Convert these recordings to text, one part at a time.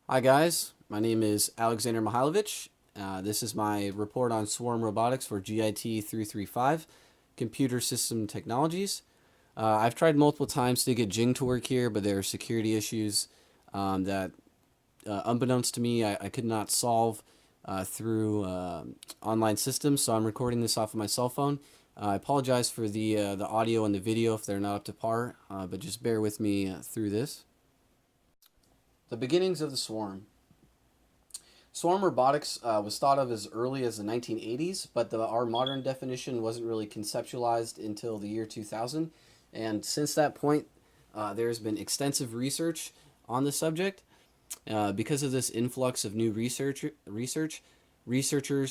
Hi guys, my name is Alexander Mihajlovich. This is my report on Swarm Robotics for GIT 335, Computer System Technologies. I've tried multiple times to get Jing to work here, but there are security issues that, unbeknownst to me, I could not solve through online systems, so I'm recording this off of my cell phone. I apologize for the audio and the video if they're not up to par, but just bear with me through this. The beginnings of the Swarm. Swarm robotics was thought of as early as the 1980s, but our modern definition wasn't really conceptualized until the year 2000. And since that point, there's been extensive research on the subject. Because of this influx of new researchers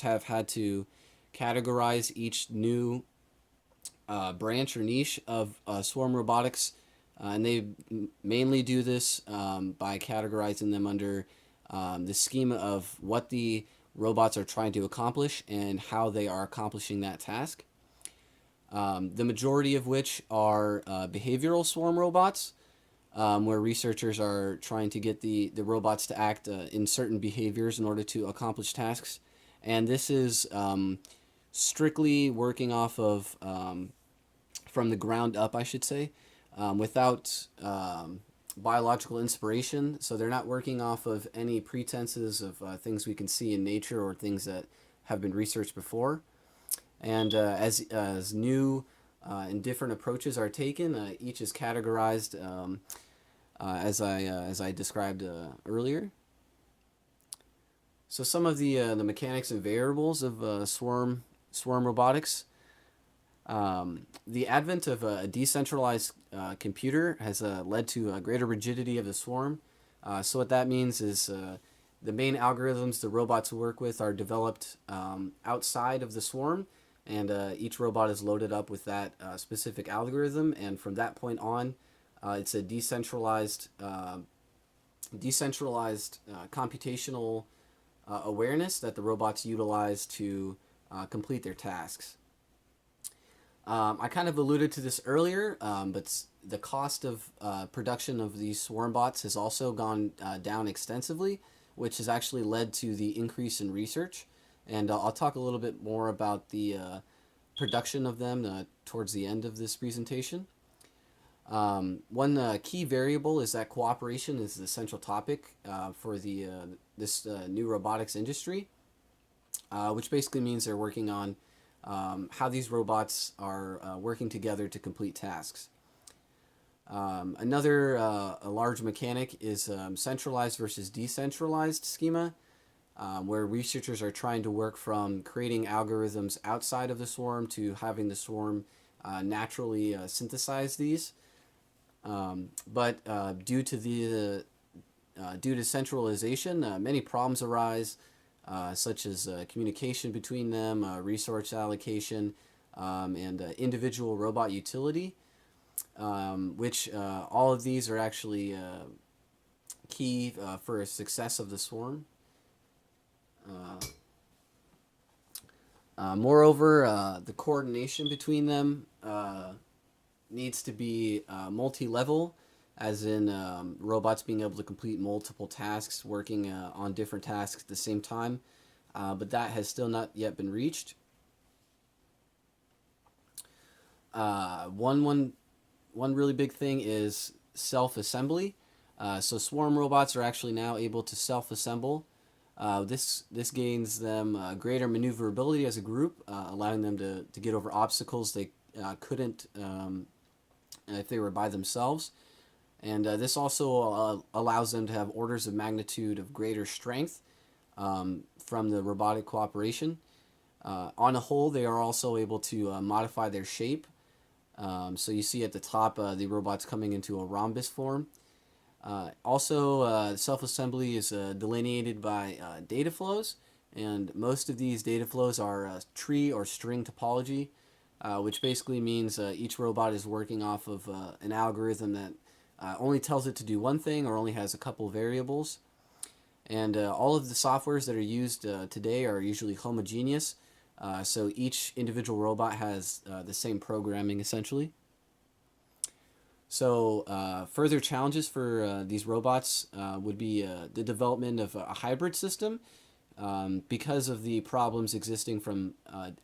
have had to categorize each new branch or niche of swarm robotics, and they mainly do this by categorizing them under the schema of what the robots are trying to accomplish and how they are accomplishing that task. The majority of which are behavioral swarm robots, where researchers are trying to get the robots to act in certain behaviors in order to accomplish tasks. And this is strictly working off of, from the ground up, I should say, without biological inspiration. So they're not working off of any pretenses of things we can see in nature or things that have been researched before. And as new and different approaches are taken, each is categorized as I described earlier. So some of the mechanics and variables of swarm robotics. The advent of a decentralized computer has led to a greater rigidity of the swarm. So what that means is the main algorithms the robots work with are developed outside of the swarm, and each robot is loaded up with that specific algorithm. And from that point on, it's a decentralized computational awareness that the robots utilize to complete their tasks. I kind of alluded to this earlier, but the cost of production of these swarm bots has also gone down extensively, which has actually led to the increase in research. And I'll talk a little bit more about the production of them towards the end of this presentation. One key variable is that cooperation is the central topic for this new robotics industry, which basically means they're working on how these robots are working together to complete tasks. Another a large mechanic is centralized versus decentralized schema, where researchers are trying to work from creating algorithms outside of the swarm to having the swarm naturally synthesize these. But due to centralization, many problems arise, such as communication between them, resource allocation, and individual robot utility, which all of these are actually key for success of the swarm. Moreover, the coordination between them needs to be multi-level, as in robots being able to complete multiple tasks, working on different tasks at the same time, but that has still not yet been reached. One really big thing is self-assembly. So swarm robots are actually now able to self-assemble. This gains them greater maneuverability as a group, allowing them to get over obstacles they couldn't if they were by themselves. And this also allows them to have orders of magnitude of greater strength from the robotic cooperation. On a whole, they are also able to modify their shape. So you see at the top the robots coming into a rhombus form. Also, self-assembly is delineated by data flows, and most of these data flows are tree or string topology, which basically means each robot is working off of an algorithm that only tells it to do one thing or only has a couple variables. And all of the softwares that are used today are usually homogeneous, so each individual robot has the same programming essentially. So further challenges for these robots would be the development of a hybrid system because of the problems existing from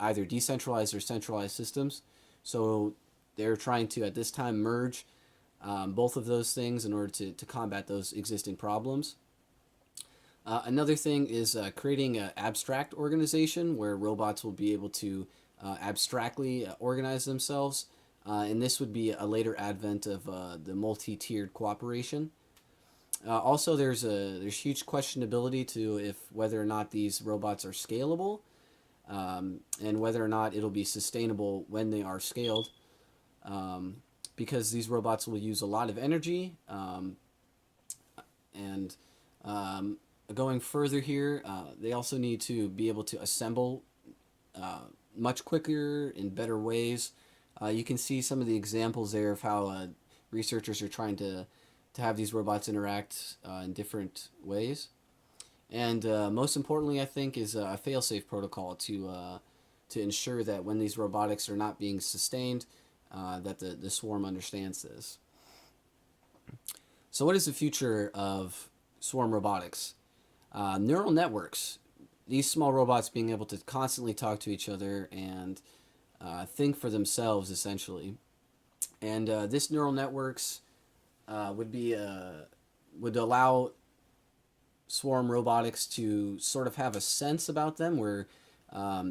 either decentralized or centralized systems. So they're trying to, at this time, merge both of those things in order to combat those existing problems. Another thing is creating an abstract organization where robots will be able to abstractly organize themselves. And this would be a later advent of the multi-tiered cooperation. Also, there's huge questionability to if whether or not these robots are scalable, and whether or not it'll be sustainable when they are scaled, because these robots will use a lot of energy. And going further here, they also need to be able to assemble much quicker in better ways. You can see some of the examples there of how researchers are trying to have these robots interact in different ways. And most importantly, I think, is a fail-safe protocol to ensure that when these robotics are not being sustained, that the swarm understands this. So what is the future of swarm robotics? Neural networks. These small robots being able to constantly talk to each other and think for themselves, essentially. And this neural networks would allow swarm robotics to sort of have a sense about them, where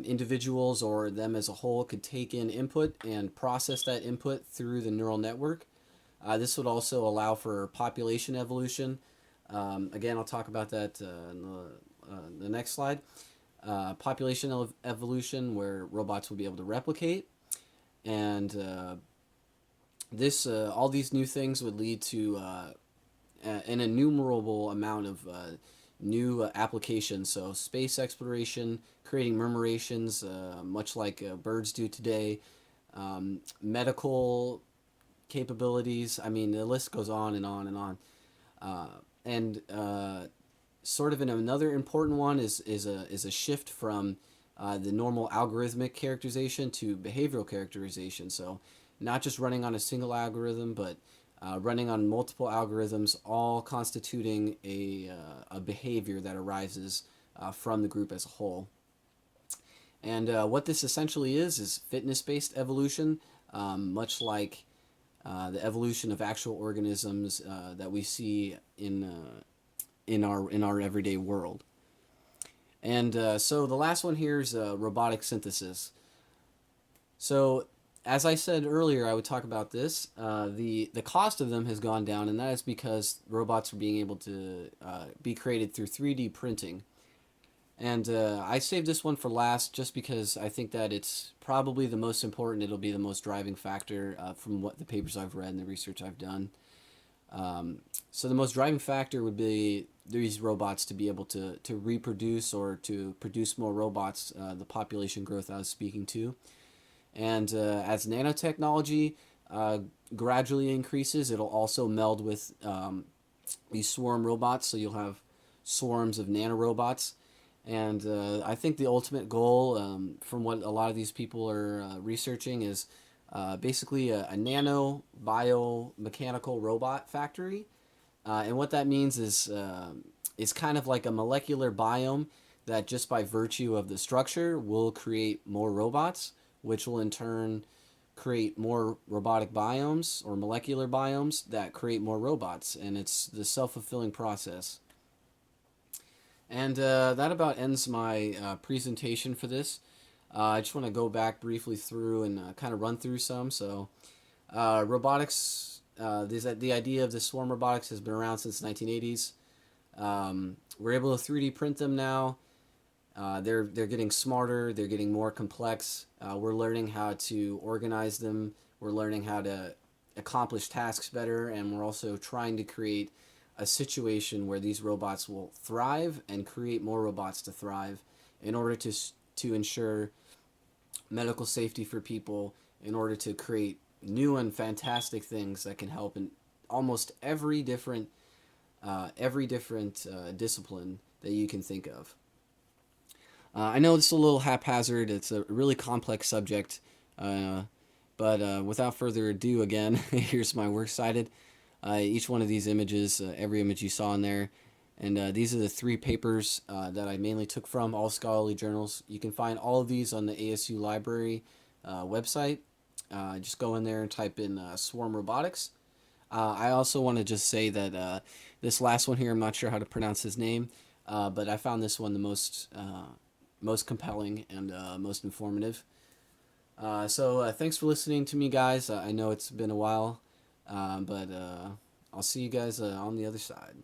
individuals or them as a whole could take in input and process that input through the neural network. This would also allow for population evolution. Again, I'll talk about that in the next slide. Population evolution, where robots will be able to replicate, and all these new things would lead to an innumerable amount of new applications. So space exploration, creating murmurations, much like birds do today, medical capabilities. I mean, the list goes on and on and on. And sort of another important one is a shift from the normal algorithmic characterization to behavioral characterization. So not just running on a single algorithm, but running on multiple algorithms, all constituting a behavior that arises from the group as a whole. And what this essentially is fitness-based evolution, much like the evolution of actual organisms that we see in our everyday world. And so the last one here is robotic synthesis. So as I said earlier, I would talk about this. The cost of them has gone down, and that is because robots are being able to be created through 3D printing. And I saved this one for last just because I think that it's probably the most important. It'll be the most driving factor from what the papers I've read and the research I've done. So the most driving factor would be these robots to be able to reproduce or to produce more robots, the population growth I was speaking to. And as nanotechnology gradually increases, it'll also meld with these swarm robots. So you'll have swarms of nanorobots. And I think the ultimate goal, from what a lot of these people are researching, is basically a nano biomechanical robot factory. And what that means is it's kind of like a molecular biome that just by virtue of the structure will create more robots, which will in turn create more robotic biomes or molecular biomes that create more robots. And it's the self-fulfilling process. And that about ends my presentation for this. I just want to go back briefly through and kind of run through some. So robotics, the idea of the swarm robotics has been around since the 1980s. We're able to 3D print them now. They're getting smarter. They're getting more complex. We're learning how to organize them. We're learning how to accomplish tasks better, and we're also trying to create a situation where these robots will thrive and create more robots to thrive in order to ensure medical safety for people, in order to create new and fantastic things that can help in almost every different discipline that you can think of. I know it's a little haphazard. It's a really complex subject, But without further ado, again, here's my works cited. Each one of these images, every image you saw in there, and these are the 3 papers that I mainly took from, all scholarly journals. You can find all of these on the ASU library website. Just go in there and type in Swarm Robotics. I also want to just say that this last one here, I'm not sure how to pronounce his name, but I found this one the most compelling and most informative. So thanks for listening to me, guys. I know it's been a while, but I'll see you guys on the other side.